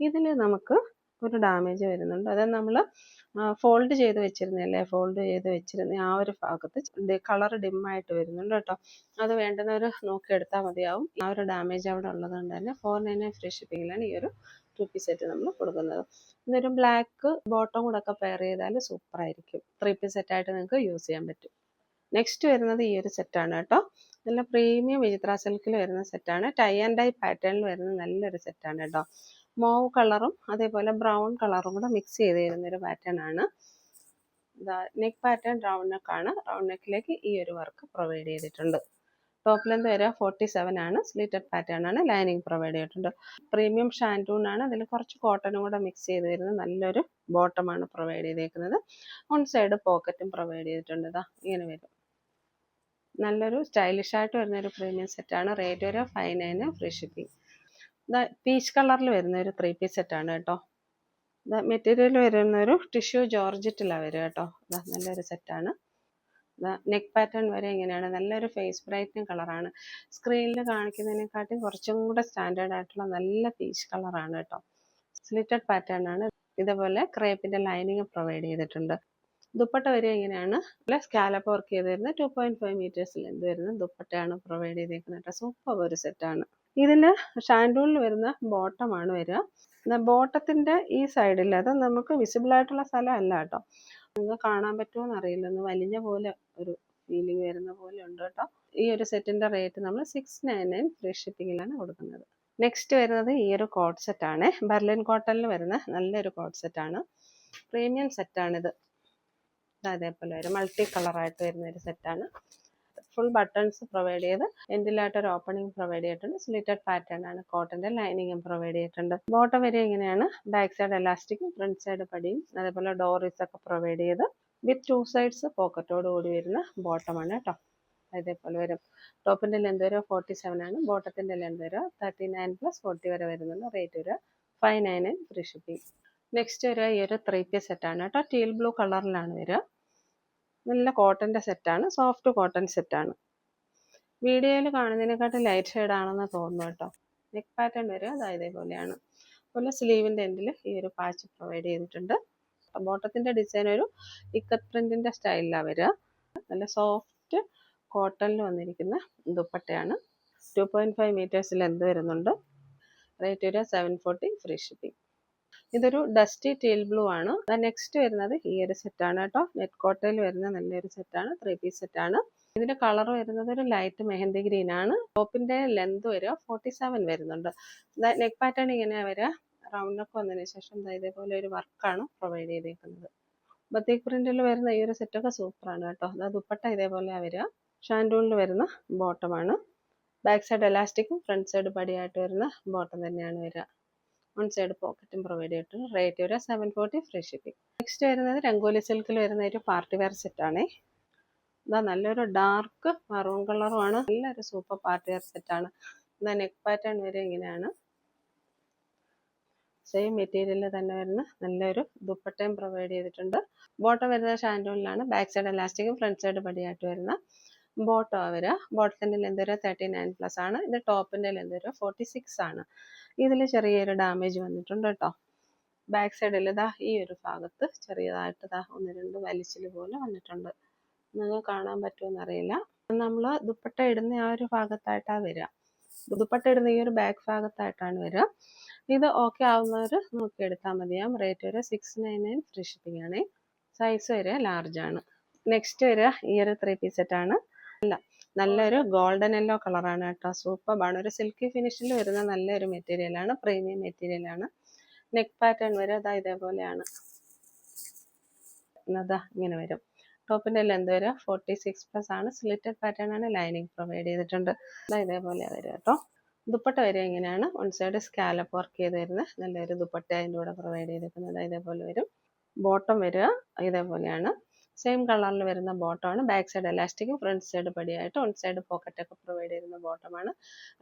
ഇതിൽ നമുക്ക് ഒരു ഡാമേജ് വരുന്നുണ്ട്. അത് നമ്മൾ ഫോൾഡ് ചെയ്ത് വെച്ചിരുന്ന ആ ഒരു ഭാഗത്ത് കളർ ഡിമ്മായിട്ട് വരുന്നുണ്ട് കേട്ടോ. അത് വേണ്ടുന്നവർ നോക്കിയെടുത്താൽ മതിയാവും. ആ ഒരു ഡാമേജ് അവിടെ ഉള്ളത് കൊണ്ട് തന്നെ 499 ഫ്രീ ഷിപ്പിങ്ങിലാണ് ഈ ഒരു 2 പീസ് സെറ്റ് നമ്മൾ കൊടുക്കുന്നത്. ഇതൊരു ബ്ലാക്ക് ബോട്ടം കൂടെ ഒക്കെ പെയർ ചെയ്താൽ സൂപ്പറായിരിക്കും. 3 പീസ് സെറ്റായിട്ട് നിങ്ങൾക്ക് യൂസ് ചെയ്യാൻ പറ്റും. നെക്സ്റ്റ് വരുന്നത് ഈ ഒരു സെറ്റാണ് കേട്ടോ. നല്ല പ്രീമിയം വിചിത്ര സിൽക്കിൽ വരുന്ന സെറ്റാണ്. ടൈ ആൻഡ് ഡൈ പാറ്റേണിൽ വരുന്ന നല്ലൊരു സെറ്റാണ് കേട്ടോ. മോവ് കളറും അതേപോലെ ബ്രൗൺ കളറും കൂടെ മിക്സ് ചെയ്ത് തരുന്നൊരു പാറ്റേൺ ആണ്. നെക്ക് പാറ്റേൺ റൗണ്ട് നെക്കാണ്. റൗണ്ട് നെക്കിലേക്ക് ഈ ഒരു വർക്ക് പ്രൊവൈഡ് ചെയ്തിട്ടുണ്ട്. ടോപ്പ് ലെന്ത് വരെ 47 ആണ്. സ്ലിറ്റഡ് പാറ്റേൺ ആണ്. ലൈനിങ് പ്രൊവൈഡ് ചെയ്തിട്ടുണ്ട്. പ്രീമിയം ഷാൻറ്റൂൺ ആണ്. അതിൽ കുറച്ച് കോട്ടനും കൂടെ മിക്സ് ചെയ്ത് വരുന്നത് നല്ലൊരു ബോട്ടമാണ് പ്രൊവൈഡ് ചെയ്തേക്കുന്നത്. വൺ സൈഡ് പോക്കറ്റും പ്രൊവൈഡ് ചെയ്തിട്ടുണ്ട്. ഇതാ ഇങ്ങനെ വരും. നല്ലൊരു സ്റ്റൈലിഷ് ആയിട്ട് വരുന്ന ഒരു പ്രീമിയം സെറ്റാണ്. റേറ്റ് ഒരു 59 ഫ്രീ ഷിപ്പിംഗ്. പീച്ച് കളറിൽ വരുന്ന ഒരു 3 പീസ് സെറ്റാണ് കേട്ടോ. മെറ്റീരിയൽ വരുന്ന ഒരു ടിഷ്യൂ ജോർജറ്റിലാണ് വരിക കേട്ടോ. നല്ലൊരു സെറ്റാണ്. നെക്ക് പാറ്റേൺ വരെ ഇങ്ങനെയാണ്. നല്ലൊരു ഫേസ് ബ്രൈറ്റനിങ് കളറാണ്. സ്ക്രീനിൽ കാണിക്കുന്നതിനെക്കാട്ടും കുറച്ചും കൂടെ സ്റ്റാൻഡേർഡ് ആയിട്ടുള്ള നല്ല പീച്ച് കളറാണ് കേട്ടോ. സ്ലിറ്റഡ് പാറ്റേൺ ആണ്. ഇതേപോലെ ക്രേപ്പിന്റെ ലൈനിങ് പ്രൊവൈഡ് ചെയ്തിട്ടുണ്ട്. ദുപ്പട്ട വരെ ഇങ്ങനെയാണ്. സ്കാലപ്പ് വർക്ക് ചെയ്ത് വരുന്ന 2.5 മീറ്റേഴ്സ് ലെന്ത് വരുന്ന ദുപ്പട്ടയാണ് പ്രൊവൈഡ് ചെയ്തേക്കുന്നത്. സൂപ്പർ ഒരു സെറ്റാണ്. ഇതിന് ഷാൻഡൂളിൽ വരുന്ന ബോട്ടമാണ് വരിക. ബോട്ടത്തിന്റെ ഈ സൈഡിൽ അത് നമുക്ക് വിസിബിൾ ആയിട്ടുള്ള സ്ഥലം അല്ല കേട്ടോ. നിങ്ങൾക്ക് കാണാൻ പറ്റുമോ എന്നറിയില്ല. ഒന്ന് വലിഞ്ഞ പോലെ ഒരു ഫീലിംഗ് വരുന്ന പോലെ ഉണ്ട് കേട്ടോ. ഈ ഒരു സെറ്റിന്റെ റേറ്റ് നമ്മൾ 699 ഫ്രീ ഷിപ്പിങ്ങിലാണ് കൊടുക്കുന്നത്. നെക്സ്റ്റ് വരുന്നത് ഈ ഒരു കോട്ട് സെറ്റാണ്. ബെർലിൻ കോട്ടണിൽ വരുന്ന നല്ലൊരു കോട്ട് സെറ്റാണ്. പ്രീമിയം സെറ്റാണിത്. അതേപോലെ ഒരു മൾട്ടി കളറായിട്ട് വരുന്ന ഒരു സെറ്റാണ്. ഫുൾ ബട്ടൺസ് പ്രൊവൈഡ് ചെയ്ത് എൻഡിലായിട്ട് ഒരു ഓപ്പണിംഗ് പ്രൊവൈഡ് ചെയ്തിട്ടുണ്ട്. സ്ലിറ്റഡ് പാറ്റേൺ ആണ്. കോട്ടന്റെ ലൈനിങ്ങും പ്രൊവൈഡ് ചെയ്തിട്ടുണ്ട്. ബോട്ടം വരെ ഇങ്ങനെയാണ്. ബാക്ക് സൈഡ് എലാസ്റ്റിക്കും ഫ്രണ്ട് സൈഡ് പടിയും അതേപോലെ ഡോറീസ് ഒക്കെ പ്രൊവൈഡ് ചെയ്ത് വിത്ത് 2 സൈഡ്സ് പോക്കറ്റോട് കൂടി വരുന്ന ബോട്ടമാണ് കേട്ടോ. അതേപോലെ വരും. ടോപ്പിന്റെ ലെന്ത് വരെ 47 ആണ്. ബോട്ടത്തിന്റെ ലെന്ത് വരെ 39 + 40 വരെ വരുന്നുണ്ട്. റേറ്റ് വരെ 599 ഫ്രീ ഷിപ്പിംഗ്. നെക്സ്റ്റ് വരിക ഈ ഒരു 3 പീസ് സെറ്റാണ് കേട്ടോ. ടീൽ ബ്ലൂ കളറിലാണ് വരിക. നല്ല കോട്ടന്റെ സെറ്റാണ്. സോഫ്റ്റ് കോട്ടൺ സെറ്റാണ്. വീഡിയോയിൽ കാണുന്നതിനെക്കാട്ടും ലൈറ്റ് ഷെയ്ഡ് ആണെന്ന് തോന്നുന്നു കേട്ടോ. നെക്ക് പാറ്റേൺ വരിക ഇതേപോലെയാണ്. അതുപോലെ സ്ലീവിന്റെ എൻഡിൽ ഈ ഒരു പാച്ച് പ്രൊവൈഡ് ചെയ്തിട്ടുണ്ട്. ബോട്ടത്തിന്റെ ഡിസൈൻ ഒരു ഇക്കത്ത് പ്രിന്റിന്റെ സ്റ്റൈലിലാണ് വരിക. നല്ല സോഫ്റ്റ് കോട്ടണിൽ വന്നിരിക്കുന്ന ദുപ്പട്ടയാണ്. 2.5 മീറ്റേഴ്സ് ലെന്ത് വരുന്നുണ്ട്. റേറ്റ് വരിക 740 ഫ്രീ ഷിപ്പിംഗ്. ഇതൊരു ഡസ്റ്റി ടീൽ ബ്ലൂ ആണ്. നെക്സ്റ്റ് വരുന്നത് ഈ ഒരു സെറ്റാണ് കേട്ടോ. നെറ്റ് കോട്ടയിൽ വരുന്ന നല്ലൊരു സെറ്റാണ്. 3 പീസ് സെറ്റാണ്. ഇതിന്റെ കളർ വരുന്നത് ഒരു ലൈറ്റ് മെഹന്തി ഗ്രീൻ ആണ്. ടോപ്പിന്റെ ലെന്ത് വരിക 47 വരുന്നുണ്ട്. നെക്ക് പാറ്റേൺ ഇങ്ങനെയാണ് വരിക. റൗണ്ട് നെക്ക് വന്നതിന് ശേഷം ഇതേപോലെ ഒരു വർക്കാണ് പ്രൊവൈഡ് ചെയ്തേക്കുന്നത്. ബത്തീക് പ്രിന്റിൽ വരുന്ന ഈ ഒരു സെറ്റൊക്കെ സൂപ്പറാണ് കേട്ടോ. ദുപ്പട്ട ഇതേപോലെയാണ് വരിക. ഷാൻഡൂളിൽ വരുന്ന ബോട്ടമാണ്. ബാക്ക് സൈഡ് എലാസ്റ്റിക്കും ഫ്രണ്ട് സൈഡ് പടിയായിട്ട് വരുന്ന ബോട്ടം തന്നെയാണ് വരിക. വൺ സൈഡ് പോക്കറ്റും പ്രൊവൈഡ് ചെയ്തിട്ടുണ്ട്. റേറ്റ് വരെ 740 ഫ്രീ ഷിപ്പിംഗ്. നെക്സ്റ്റ് വരുന്നത് രംഗോലി സിൽക്കിൽ വരുന്ന ഒരു പാർട്ടി വെയർ സെറ്റാണേ. നല്ലൊരു ഡാർക്ക് മറൂൺ കളറുമാണ്. നല്ലൊരു സൂപ്പർ പാർട്ടി വെയർ സെറ്റാണ്. നെക്ക് പാറ്റേൺ വരെ ഇങ്ങനെയാണ്. സെയിം മെറ്റീരിയലിൽ തന്നെ വരുന്ന നല്ലൊരു ദുപ്പട്ടയും പ്രൊവൈഡ് ചെയ്തിട്ടുണ്ട്. ബോട്ടം വരുന്നത് ഷാൻഡൂളിലാണ്. ബാക്ക് സൈഡ് എലാസ്റ്റിക്കും ഫ്രണ്ട് സൈഡ് പടിയായിട്ട് വരുന്ന ബോട്ടം വരിക. ബോട്ടത്തിന്റെ ലെന്ത് വരെ 39+ ആണ്. ഇത് ടോപ്പിന്റെ ലെന്ത് വരെ 46 ആണ്. ഇതിൽ ചെറിയൊരു ഡാമേജ് വന്നിട്ടുണ്ട് കേട്ടോ. ബാക്ക് സൈഡിൽ ഈ ഒരു ഭാഗത്ത് ചെറിയതായിട്ട് 1-2 വലിച്ചിൽ പോലെ വന്നിട്ടുണ്ട്. നിങ്ങൾക്ക് കാണാൻ പറ്റുമെന്ന് അറിയില്ല. നമ്മൾ ദുപ്പട്ട ഇടുന്ന ആ ഒരു ഭാഗത്തായിട്ടാണ് വരിക. ദുപ്പട്ട ഇടുന്ന ഈ ഒരു ബാക്ക് ഭാഗത്തായിട്ടാണ് വരിക. ഇത് ഓക്കെ ആവുന്നവർ നോക്കിയെടുത്താൽ മതിയാവും. റേറ്റ് വരെ 699 ഫ്രീ ഷിപ്പിംഗ് ആണ്. സൈസ് വരെ ലാർജ് ആണ്. നെക്സ്റ്റ് വരിക ഈ ഒരു 3 പീസ് സെറ്റാണ്. നല്ലൊരു ഗോൾഡൻ യെല്ലോ കളറാണ് കേട്ടോ. സൂപ്പറാണ്. ഒരു സിൽക്കി ഫിനിഷിൽ വരുന്ന നല്ലൊരു മെറ്റീരിയലാണ്. പ്രീമിയം മെറ്റീരിയലാണ്. നെക്ക് പാറ്റേൺ വരെ ഇതേപോലെയാണ്. ഇങ്ങനെ വരും. ടോപ്പിന്റെ ലെന്ത് വരെ 46+ ആണ്. സ്ലിറ്റഡ് പാറ്റേൺ ആണ്. ലൈനിങ് പ്രൊവൈഡ് ചെയ്തിട്ടുണ്ട്. ഇതേപോലെ വരും കേട്ടോ. ദുപ്പട്ട വരെ ഇങ്ങനെയാണ്. വൺ സൈഡ് സ്കാലപ്പ് വർക്ക് ചെയ്ത് വരുന്ന നല്ലൊരു ദുപ്പട്ട അതിൻ്റെ കൂടെ പ്രൊവൈഡ് ചെയ്തിരിക്കുന്നത്. ഇതേപോലെ വരും. ബോട്ടം വരിക ഇതേപോലെയാണ്. സെയിം കളറിൽ വരുന്ന ബോട്ടമാണ്. ബാക്ക് സൈഡ് എലാസ്റ്റിക്കും ഫ്രണ്ട് സൈഡ് പടിയായിട്ട് വൺ സൈഡ് പോക്കറ്റ് ഒക്കെ പ്രൊവൈഡ് ചെയ്യുന്ന ബോട്ടമാണ്.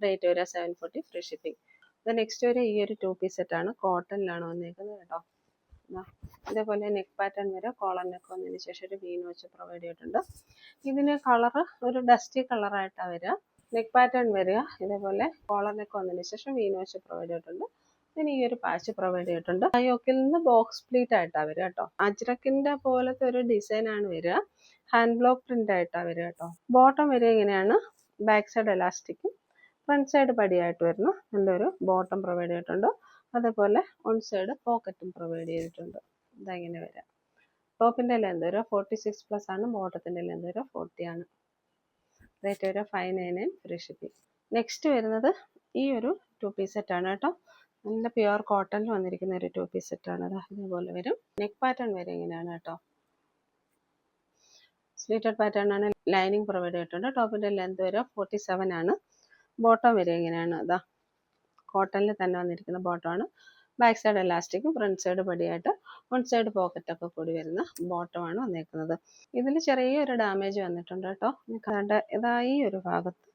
റേറ്റ് വരെ 740 ഫ്രീ ഷിപ്പിംഗ്. നെക്സ്റ്റ് വരെ ഈ ഒരു 2 പീസ് സെറ്റാണ്. കോട്ടണിലാണ് വന്നേക്കുന്നത് കേട്ടോ. ഇതേപോലെ നെക്ക് പാറ്റേൺ വരെ കോളർ നെക്ക് വന്നതിന് ശേഷം ഒരു വീൻ വെച്ച് പ്രൊവൈഡ് ചെയ്തിട്ടുണ്ട്. ഇതിന് കളർ ഒരു ഡസ്റ്റി കളറായിട്ടാണ് വരിക. നെക്ക് പാറ്റേൺ വരിക ഇതേപോലെ കോളർ നെക്ക് വന്നതിന് ശേഷം വീൻ വെച്ച് പ്രൊവൈഡ് ചെയ്തിട്ടുണ്ട്. ഇതിന് ഈ ഒരു പാച്ച് പ്രൊവൈഡ് ചെയ്തിട്ടുണ്ട്. യോക്കിൽ നിന്ന് ബോക്സ് പ്ലീറ്റ് ആയിട്ടാണ് വരിക കേട്ടോ. അജ്രക്കിന്റെ പോലത്തെ ഒരു ഡിസൈൻ ആണ് വരിക. ഹാൻഡ് ബ്ലോക്ക് പ്രിന്റ് ആയിട്ടാണ് വരിക കേട്ടോ. ബോട്ടം വരെ ഇങ്ങനെയാണ്. ബാക്ക് സൈഡ് എലാസ്റ്റിക്കും ഫ്രണ്ട് സൈഡ് പടിയായിട്ട് വരുന്ന നല്ലൊരു ബോട്ടം പ്രൊവൈഡ് ചെയ്തിട്ടുണ്ട്. അതേപോലെ വൺ സൈഡ് പോക്കറ്റും പ്രൊവൈഡ് ചെയ്തിട്ടുണ്ട്. ഇതങ്ങനെ വരാം. ടോപ്പിന്റെ ലെന്ത് വരെ 46+ ആണ്. ബോട്ടത്തിന്റെ ലെന്ത് വരെ 40 ആണ്. റേറ്റ് വരെ 599 ഫ്രീ ഷിപ്പിംഗ്. നെക്സ്റ്റ് വരുന്നത് ഈ ഒരു 2 പീസ് സെറ്റാണ് കേട്ടോ. നല്ല പ്യുവർ കോട്ടണിൽ വന്നിരിക്കുന്ന ഒരു 2 പീസ് സെറ്റാണ്. ഇതേപോലെ വരും. നെക്ക് പാറ്റേൺ വരെ ഇങ്ങനെയാണ് കേട്ടോ. സ്ലീറ്റഡ് പാറ്റേൺ ആണ്. ലൈനിങ് പ്രൊവൈഡ് ചെയ്തിട്ടുണ്ട്. ടോപ്പിൻ്റെ ലെന്ത് വരെ 47 ആണ്. ബോട്ടം വരെ ഇങ്ങനെയാണ്. അതാ കോട്ടണിൽ തന്നെ വന്നിരിക്കുന്ന ബോട്ടമാണ്. ബാക്ക് സൈഡ് എലാസ്റ്റിക്കും ഫ്രണ്ട് സൈഡ് പടിയായിട്ട് വൺ സൈഡ് പോക്കറ്റൊക്കെ കൂടി വരുന്ന ബോട്ടമാണ് വന്നേക്കുന്നത്. ഇതിൽ ചെറിയൊരു ഡാമേജ് വന്നിട്ടുണ്ട് കേട്ടോ. കണ്ട ഇതാ ഈ ഒരു ഭാഗത്ത്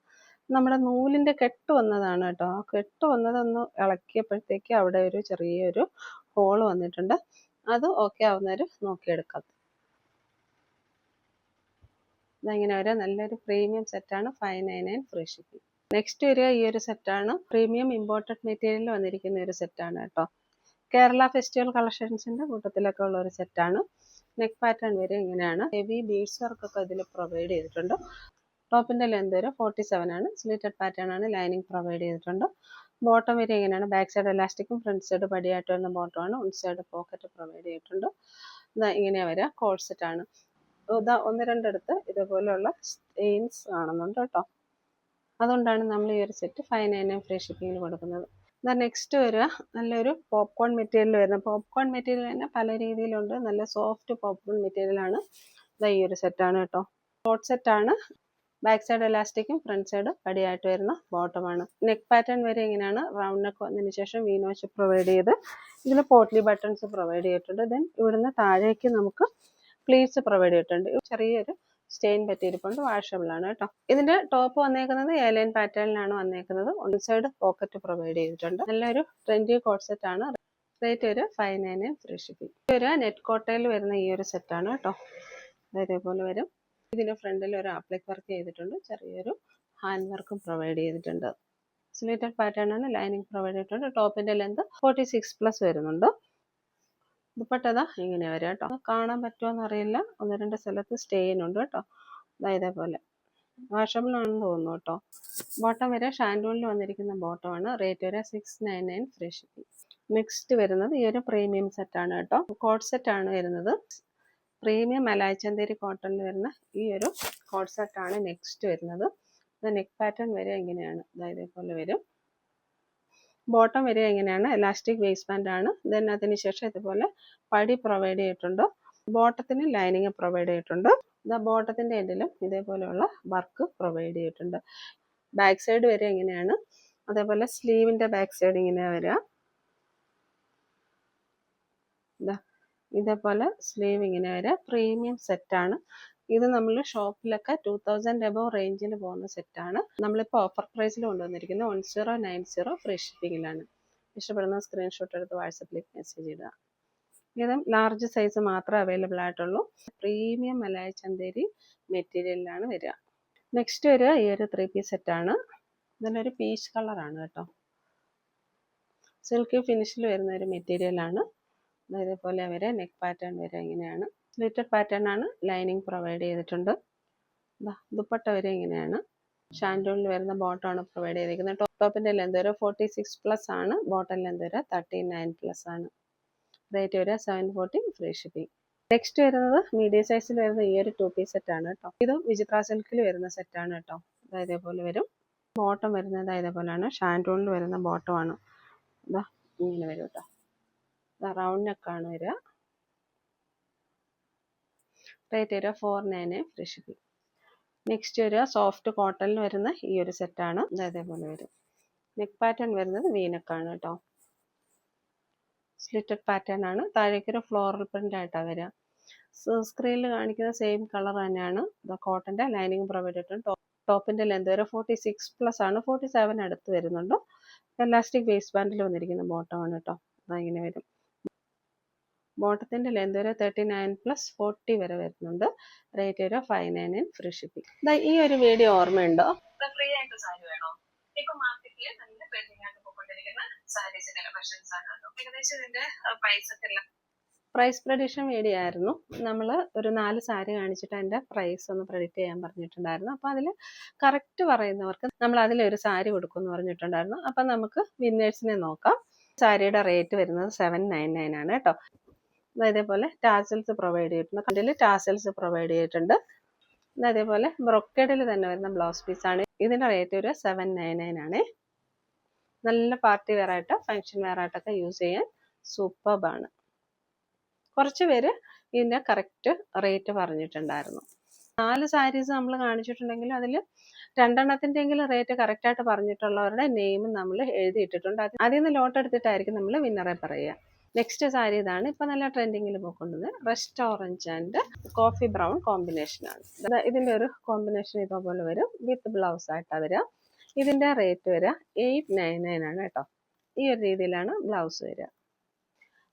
നമ്മുടെ നൂലിൻ്റെ കെട്ട് വന്നതാണ് കേട്ടോ. ആ കെട്ട് വന്നതൊന്ന് ഇളക്കിയപ്പോഴത്തേക്ക് അവിടെ ഒരു ചെറിയൊരു ഹോൾ വന്നിട്ടുണ്ട്. അത് ഓക്കെ ആവുന്നവർ നോക്കിയെടുക്കാം. ഇങ്ങനെ ഒരു നല്ലൊരു പ്രീമിയം സെറ്റാണ്. 599 ഫ്രീ ഷിപ്പിംഗ്. നെക്സ്റ്റ് വരിക ഈ ഒരു സെറ്റാണ്. പ്രീമിയം ഇമ്പോർട്ടഡ് മെറ്റീരിയലിൽ വന്നിരിക്കുന്ന ഒരു സെറ്റാണ് കേട്ടോ. കേരള ഫെസ്റ്റിവൽ കളക്ഷൻസിൻ്റെ കൂട്ടത്തിലൊക്കെ ഉള്ള ഒരു സെറ്റാണ്. നെക്ക് പാറ്റേൺ വരെ ഇങ്ങനെയാണ്. ഹെവി ബീഡ്സ് വർക്കൊക്കെ ഇതിൽ പ്രൊവൈഡ് ചെയ്തിട്ടുണ്ട്. ടോപ്പിൻ്റെ ലെന്ത് വരെ 47 ആണ്. സ്ലീറ്റഡ് പാറ്റേൺ ആണ്. ലൈനിങ് പ്രൊവൈഡ് ചെയ്തിട്ടുണ്ട്. ബോട്ടം വരെ ഇങ്ങനെയാണ്. ബാക്ക് സൈഡ് എലാസ്റ്റിക്കും ഫ്രണ്ട് സൈഡ് പടിയായിട്ട് വരുന്ന ബോട്ടമാണ്. വൺ സൈഡ് പോക്കറ്റ് പ്രൊവൈഡ് ചെയ്തിട്ടുണ്ട്. ഇങ്ങനെയാണ് വരിക. കോഡ് സെറ്റാണ്. ഒന്ന് രണ്ടിടത്ത് ഇതേപോലെയുള്ള സ്റ്റെയിൻസ് കാണുന്നുണ്ട് കേട്ടോ. അതുകൊണ്ടാണ് നമ്മൾ ഈ ഒരു സെറ്റ് 599 ഫ്രീ ഷിപ്പിങ്ങിൽ കൊടുക്കുന്നത്. നെക്സ്റ്റ് വരിക നല്ലൊരു പോപ്കോൺ മെറ്റീരിയൽ വരുന്നത്. പോപ്കോൺ മെറ്റീരിയൽ തന്നെ പല രീതിയിലുണ്ട്. നല്ല സോഫ്റ്റ് പോപ്കോൺ മെറ്റീരിയലാണ്. ഈ ഒരു സെറ്റാണ് കേട്ടോ. കോഡ് സെറ്റാണ്. ബാക്ക് സൈഡ് എലാസ്റ്റിക്കും ഫ്രണ്ട് സൈഡ് പടിയായിട്ട് വരുന്ന ബോട്ടമാണ്. നെക്ക് പാറ്റേൺ വരെ ഇങ്ങനെയാണ്. റൗണ്ട് നെക്ക് വന്നതിന് ശേഷം വീനോച്ച് പ്രൊവൈഡ് ചെയ്ത് ഇതിൽ പോട്ട്ലി ബട്ടൺസ് പ്രൊവൈഡ് ചെയ്തിട്ടുണ്ട്. ദെൻ ഇവിടുന്ന് താഴേക്ക് നമുക്ക് പ്ലീറ്റ്സ് പ്രൊവൈഡ് ചെയ്തിട്ടുണ്ട്. ചെറിയൊരു സ്റ്റെയിൻ പറ്റിയിരിപ്പുണ്ട്. വാഷബിൾ ആണ് കേട്ടോ. ഇതിന്റെ ടോപ്പ് വന്നേക്കുന്നത് എയർലൈൻ പാറ്റേണിലാണ് വന്നേക്കുന്നത്. വൺ സൈഡ് പോക്കറ്റ് പ്രൊവൈഡ് ചെയ്തിട്ടുണ്ട്. നല്ലൊരു ട്രെൻഡി കോട്ട് സെറ്റ് ആണ്. റേറ്റ് ഒരു 599 ഫ്രീ ഷിപ്പിംഗ്. ഒരു നെറ്റ് കോട്ടയിൽ വരുന്ന ഈ ഒരു സെറ്റാണ് കേട്ടോ. അതേപോലെ വരും. ഇതിന്റെ ഫ്രണ്ടിൽ ഒരു ആപ്ലിക് വർക്ക് ചെയ്തിട്ടുണ്ട്. ചെറിയൊരു ഹാൻഡ് വർക്കും പ്രൊവൈഡ് ചെയ്തിട്ടുണ്ട്. സ്ലീറ്റഡ് പാറ്റേൺ ആണ്. ലൈനിങ് പ്രൊവൈഡ് ചെയ്തിട്ടുണ്ട്. ടോപ്പിന്റെ ലെന്ത് 46+ വരുന്നുണ്ട്. ദുപ്പട്ട ഇങ്ങനെ വരും കേട്ടോ. കാണാൻ പറ്റുമോന്ന് അറിയില്ല. ഒന്ന് രണ്ട് സ്ഥലത്ത് സ്റ്റെയിൻ ഉണ്ട് കേട്ടോ. ഇതേപോലെ വാഷബിൾ ആണെന്ന് തോന്നുന്നു കേട്ടോ. ബോട്ടം വരെ ഷാൻഡൂണിൽ വന്നിരിക്കുന്ന ബോട്ടമാണ്. റേറ്റ് വരെ 699 ഫ്രീ ഷിപ്പിംഗ്. നെക്സ്റ്റ് വരുന്നത് ഈ ഒരു പ്രീമിയം സെറ്റാണ് കേട്ടോ. കോട്ട് സെറ്റാണ് വരുന്നത്. പ്രീമിയം മലായച്ചന്തേരി കോട്ടണിൽ വരുന്ന ഈ ഒരു കോട്ട് സെറ്റാണ് നെക്സ്റ്റ് വരുന്നത്. നെക്ക് പാറ്റേൺ വരെ ഇങ്ങനെയാണ്. ഇതേപോലെ വരും. ബോട്ടം വരെ ഇങ്ങനെയാണ്. എലാസ്റ്റിക് വേസ്റ്റ് ബാൻഡ് ആണ്. ദെൻ അതിനുശേഷം ഇതുപോലെ പടി പ്രൊവൈഡ് ചെയ്തിട്ടുണ്ട്. ബോട്ടത്തിന് ലൈനിങ് പ്രൊവൈഡ് ചെയ്തിട്ടുണ്ട്. ബോട്ടത്തിന്റെ എൻഡിലും ഇതേപോലെയുള്ള വർക്ക് പ്രൊവൈഡ് ചെയ്തിട്ടുണ്ട്. ബാക്ക് സൈഡ് വരെ ഇങ്ങനെയാണ്. അതേപോലെ സ്ലീവിന്റെ ബാക്ക് സൈഡ് ഇങ്ങനെ വരിക. ഇതേപോലെ സ്ലീവ് ഇങ്ങനെ വരിക. പ്രീമിയം സെറ്റാണ്. ഇത് നമ്മൾ ഷോപ്പിലൊക്കെ 2000 എബോവ് റേഞ്ചിൽ പോകുന്ന സെറ്റാണ്. നമ്മളിപ്പോൾ ഓഫർ പ്രൈസിൽ കൊണ്ടുവന്നിരിക്കുന്നത് 1090 ഫ്രീ ഷിപ്പിങ്ങിലാണ്. ഇഷ്ടപ്പെടുന്ന സ്ക്രീൻഷോട്ട് എടുത്ത് വാട്സപ്പിലേക്ക് മെസ്സേജ് ഇടുക. ഇതും ലാർജ് സൈസ് മാത്രമേ അവൈലബിൾ ആയിട്ടുള്ളൂ. പ്രീമിയം മലായ ചന്തേരി മെറ്റീരിയലിലാണ് വരിക. നെക്സ്റ്റ് വരിക ഈ ഒരു 3 പീസ് സെറ്റാണ്. നല്ലൊരു പീച്ച് കളറാണ് കേട്ടോ. സിൽക്കി ഫിനിഷിൽ വരുന്ന ഒരു മെറ്റീരിയലാണ്. ഇതേപോലെ വരെ നെക്ക് പാറ്റേൺ വരെ ഇങ്ങനെയാണ്. സ്ലിറ്റഡ് പാറ്റേൺ ആണ്. ലൈനിങ് പ്രൊവൈഡ് ചെയ്തിട്ടുണ്ട്. ദുപ്പട്ട വരെ ഇങ്ങനെയാണ്. ഷാൻഡൂണിൽ വരുന്ന ബോട്ടമാണ് പ്രൊവൈഡ് ചെയ്തിരിക്കുന്നത്. ടോപ്പിന്റെ ലെന്ത് വരെ 46+ ആണ്. ബോട്ടം ലെന്ത് വരെ 39+ ആണ്. റേറ്റ് വരെ 740 ഫ്രീ ഷിപ്പിംഗ്. നെക്സ്റ്റ് വരുന്നത് മീഡിയം സൈസിൽ വരുന്ന ഈ ഒരു 2 പീസ് സെറ്റാണ് കേട്ടോ. ഇതും വിചിത്ര സിൽക്കിൽ വരുന്ന സെറ്റാണ് കേട്ടോ. ഇതേപോലെ വരും. ബോട്ടം വരുന്നത് ഇതേപോലെയാണ്. ഷാൻഡൂണിൽ വരുന്ന ബോട്ടമാണ്. ഇങ്ങനെ വരും കേട്ടോ. റൗണ്ട് നെക്കാണ് വരിക. റേറ്റ് വരിക 499 ഫ്രീ ഷിപ്പിംഗ്. നെക്സ്റ്റ് വരിക സോഫ്റ്റ് കോട്ടണിൽ വരുന്ന ഈ ഒരു സെറ്റാണ്. ഇതേപോലെ വരും. നെക്ക് പാറ്റേൺ വരുന്നത് വീനക്കാണ് കേട്ടോ. സ്ലിറ്റഡ് പാറ്റേൺ ആണ്. താഴേക്കൊരു ഫ്ലോറൽ പ്രിന്റ് ആയിട്ടാണ് വരിക. സ്ക്രീനിൽ കാണിക്കുന്ന സെയിം കളർ തന്നെയാണ്. കോട്ടന്റെ ലൈനിങ് പ്രൊവൈഡ് ചെയ്തിട്ടുണ്ട്. ടോപ്പിന്റെ ലെന്ത് വരെ 46+ ആണ്. 47 അടുത്ത് വരുന്നുണ്ട്. എലാസ്റ്റിക് വേസ്റ്റ് ബാൻഡിൽ വന്നിരിക്കുന്ന ബോട്ടമാണ് കേട്ടോ. ഇങ്ങനെ വരും. ബോട്ടത്തിന്റെ ലെന്ത് വരെ 39+ 40 വരെ വരുന്നുണ്ട്. റേറ്റ് വരെ 599 ഫ്രീ ഷിപ്പിംഗ്. ഈ ഒരു വീഡിയോ ഓർമ്മയുണ്ടോ? ഫ്രീ ആയിട്ട് സാരി വേണോ? ഇപ്പൊ മാർക്കറ്റിൽ നല്ല ട്രെൻഡിംഗ് ആയിട്ട് പോയിക്കൊണ്ടിരിക്കുന്ന സാരീസിന്റെ കളക്ഷൻസ് ആണ് കേട്ടോ. ഏകദേശം ഇതിന്റെ പ്രൈസ് ഒക്കെ എല്ലാം പ്രൈസ് പ്രഡിക്ഷൻ വീഡിയോ ആയിരുന്നു. നമ്മൾ ഒരു 4 സാരി കാണിച്ചിട്ട് അതിന്റെ പ്രൈസ് ഒന്ന് പ്രെഡിക്റ്റ് ചെയ്യാൻ പറഞ്ഞിട്ടുണ്ടായിരുന്നു. അപ്പോൾ അതിൽ കറക്റ്റ് പറയുന്നവർക്ക് നമ്മൾ അതിലൊരു സാരി കൊടുക്കും എന്ന് പറഞ്ഞിട്ടുണ്ടായിരുന്നു. അപ്പം നമുക്ക് വിന്നേഴ്സിനെ നോക്കാം. സാരിയുടെ റേറ്റ് വരുന്നത് 799 ആണ് കേട്ടോ. അതേപോലെ ടാസൽസ് പ്രൊവൈഡ് ചെയ്തിട്ടുണ്ട്. കണ്ടിൽ ടാസൽസ് പ്രൊവൈഡ് ചെയ്തിട്ടുണ്ട്. അതേപോലെ ബ്രൊക്കേഡിൽ തന്നെ വരുന്ന ബ്ലൗസ് പീസാണ്. ഇതിന്റെ റേറ്റ് ഒരു 799 ആണ്. നല്ല പാർട്ടി വെയർ ആയിട്ട് ഫങ്ഷൻ വെയർ ആയിട്ടൊക്കെ യൂസ് ചെയ്യാൻ സൂപ്പർബാണ്. കുറച്ച് പേര് ഇതിന്റെ കറക്റ്റ് റേറ്റ് പറഞ്ഞിട്ടുണ്ടായിരുന്നു. 4 സാരീസ് നമ്മൾ കാണിച്ചിട്ടുണ്ടെങ്കിൽ അതിൽ 2 എണ്ണത്തിൻ്റെയെങ്കിലും റേറ്റ് കറക്റ്റായിട്ട് പറഞ്ഞിട്ടുള്ളവരുടെ നെയിമും നമ്മൾ എഴുതിയിട്ടിട്ടുണ്ട്. അതിൽ നിന്ന് ലോട്ട് എടുത്തിട്ടായിരിക്കും നമ്മൾ വിന്നറെ പറയുക. നെക്സ്റ്റ് സാരി ഇതാണ്. ഇപ്പം നല്ല ട്രെൻഡിങ്ങിൽ പോയിക്കൊണ്ടത് rust orange and coffee brown കോമ്പിനേഷനാണ്. ഇതിൻ്റെ ഒരു കോമ്പിനേഷൻ ഇതേപോലെ വരും. വിത്ത് ബ്ലൗസ് ആയിട്ടാണ് വരിക. ഇതിൻ്റെ റേറ്റ് വരിക 899 ആണ് കേട്ടോ. ഈ ഒരു രീതിയിലാണ് ബ്ലൗസ് വരിക.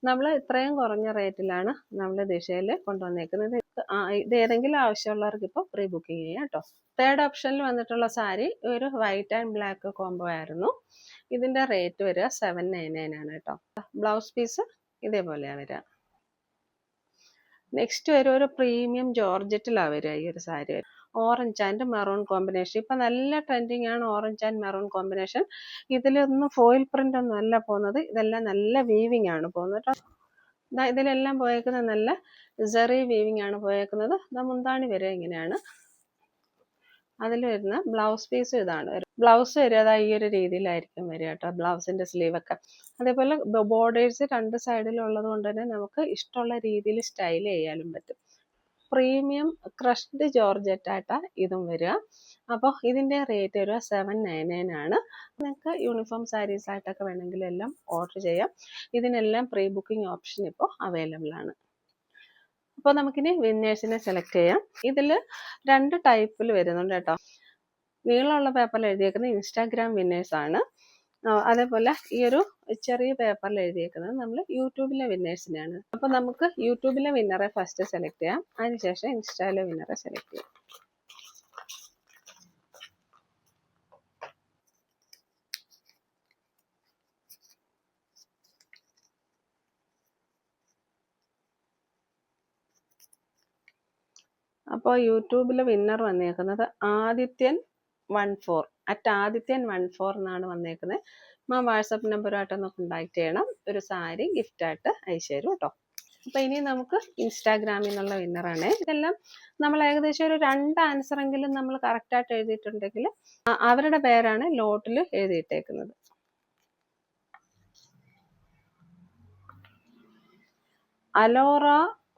നമ്മൾ ഇത്രയും കുറഞ്ഞ റേറ്റിലാണ് നമ്മൾ ദിശയിൽ കൊണ്ടുവന്നേക്കുന്നത്. ഇത് ഏതെങ്കിലും ആവശ്യമുള്ളവർക്ക് ഇപ്പോൾ പ്രീ ബുക്കിംഗ് ചെയ്യാം കേട്ടോ. തേർഡ് ഓപ്ഷനിൽ വന്നിട്ടുള്ള സാരി ഒരു വൈറ്റ് ആൻഡ് ബ്ലാക്ക് കോംബോ ആയിരുന്നു. ഇതിൻ്റെ റേറ്റ് വരിക 799 ആണ് കേട്ടോ. ബ്ലൗസ് പീസ് ഇതേപോലെയാണ് വരിക. നെക്സ്റ്റ് വരും ഒരു പ്രീമിയം ജോർജറ്റിലാണ് വരിക ഈ ഒരു sari. Orange and maroon combination. ഇപ്പം നല്ല ട്രെൻഡിങ് ആണ് ഓറഞ്ച് ആൻഡ് മെറൂൺ കോമ്പിനേഷൻ. ഇതിലൊന്നും ഫോയിൽ പ്രിന്റ് ഒന്നും അല്ല പോകുന്നത്. ഇതെല്ലാം നല്ല വീവിങ് ആണ് പോകുന്നത്. ഇതിലെല്ലാം പോയേക്കുന്നത് നല്ല സെറി വീവിങ് ആണ് പോയേക്കുന്നത്. മുന്താണി വരെ ഇങ്ങനെയാണ്. അതിൽ വരുന്ന ബ്ലൗസ് പീസ് ഇതാണ്. ബ്ലൗസ് വരിക ഈ ഒരു രീതിയിലായിരിക്കും വരിക കേട്ടോ. ബ്ലൗസിന്റെ സ്ലീവ് ഒക്കെ അതേപോലെ ബോർഡേഴ്സ് 2 സൈഡിലുള്ളത് കൊണ്ട് തന്നെ നമുക്ക് ഇഷ്ടമുള്ള രീതിയിൽ സ്റ്റൈൽ ചെയ്യാനും പറ്റും. പ്രീമിയം ക്രഷ്ഡ് ജോർജറ്റ് ആയിട്ടാണ് ഇതും വരിക. അപ്പോൾ ഇതിൻ്റെ റേറ്റ് വരിക 799 ആണ്. നിങ്ങൾക്ക് യൂണിഫോം സാരീസ് ആയിട്ടൊക്കെ വേണമെങ്കിൽ എല്ലാം ഓർഡർ ചെയ്യാം. ഇതിനെല്ലാം പ്രീ ബുക്കിംഗ് ഓപ്ഷൻ ഇപ്പോൾ അവൈലബിൾ ആണ്. അപ്പോൾ നമുക്കിനി വിന്നേഴ്സിനെ സെലക്ട് ചെയ്യാം. ഇതിൽ 2 ടൈപ്പിൽ വരുന്നുണ്ട് കേട്ടോ. നീളമുള്ള പേപ്പറിൽ എഴുതിയേക്കുന്നത് ഇൻസ്റ്റാഗ്രാം വിന്നേഴ്സ് ആണ്. അതേപോലെ ഈ ഒരു ചെറിയ പേപ്പറിൽ എഴുതിയേക്കുന്നത് നമ്മൾ യൂട്യൂബിലെ വിന്നേഴ്സിനെയാണ്. അപ്പോൾ നമുക്ക് യൂട്യൂബിലെ വിന്നറെ ഫസ്റ്റ് സെലക്ട് ചെയ്യാം. അതിനുശേഷം ഇൻസ്റ്റയിലെ വിന്നറെ സെലക്ട് ചെയ്യാം. അപ്പോൾ യൂട്യൂബിലെ വിന്നർ വന്നേക്കുന്നത് ആദിത്യൻ 14 @ആദിത്യൻ14 എന്നാണ് വന്നേക്കുന്നത്. വാട്സപ്പ് നമ്പറുമായിട്ടൊന്ന് കോണ്ടാക്ട് ചെയ്യണം. ഒരു സാരി ഗിഫ്റ്റായിട്ട് അയച്ചു തരും കേട്ടോ. അപ്പോൾ ഇനി നമുക്ക് ഇൻസ്റ്റാഗ്രാമിൽ നിന്നുള്ള വിന്നറാണ്. ഇതെല്ലാം നമ്മൾ ഏകദേശം ഒരു 2 ആൻസറെങ്കിലും നമ്മൾ കറക്റ്റായിട്ട് എഴുതിയിട്ടുണ്ടെങ്കിൽ അവരുടെ പേരാണ് ലോട്ടിൽ എഴുതിയിട്ടേക്കുന്നത്. അലോറ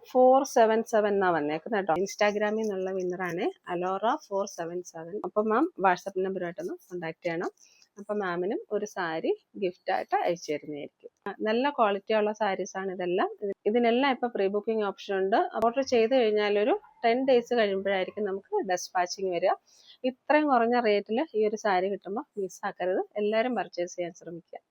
477 എന്നാ വന്നേക്കുന്നത് കേട്ടോ. ഇൻസ്റ്റാഗ്രാമിൽ നിന്നുള്ള വിന്നറാണ് അലോറ 477. അപ്പം മാം വാട്സപ്പ് നമ്പറുമായിട്ടൊന്ന് കോണ്ടാക്ട് ചെയ്യണം. അപ്പം മാമിനും ഒരു സാരി ഗിഫ്റ്റായിട്ട് അയച്ചു തരുന്നതായിരിക്കും. നല്ല ക്വാളിറ്റി ഉള്ള സാരീസാണ് ഇതെല്ലാം. ഇതിനെല്ലാം ഇപ്പോൾ പ്രീ ബുക്കിംഗ് ഓപ്ഷൻ ഉണ്ട്. ഓർഡർ ചെയ്ത് കഴിഞ്ഞാൽ ഒരു 10 days കഴിയുമ്പോഴായിരിക്കും നമുക്ക് ഡെസ്പാച്ചിങ് വരിക. ഇത്രയും കുറഞ്ഞ റേറ്റിൽ ഈ ഒരു സാരി കിട്ടുമ്പോൾ മിസ്സാക്കരുത്. എല്ലാവരും പർച്ചേസ് ചെയ്യാൻ ശ്രമിക്കുക.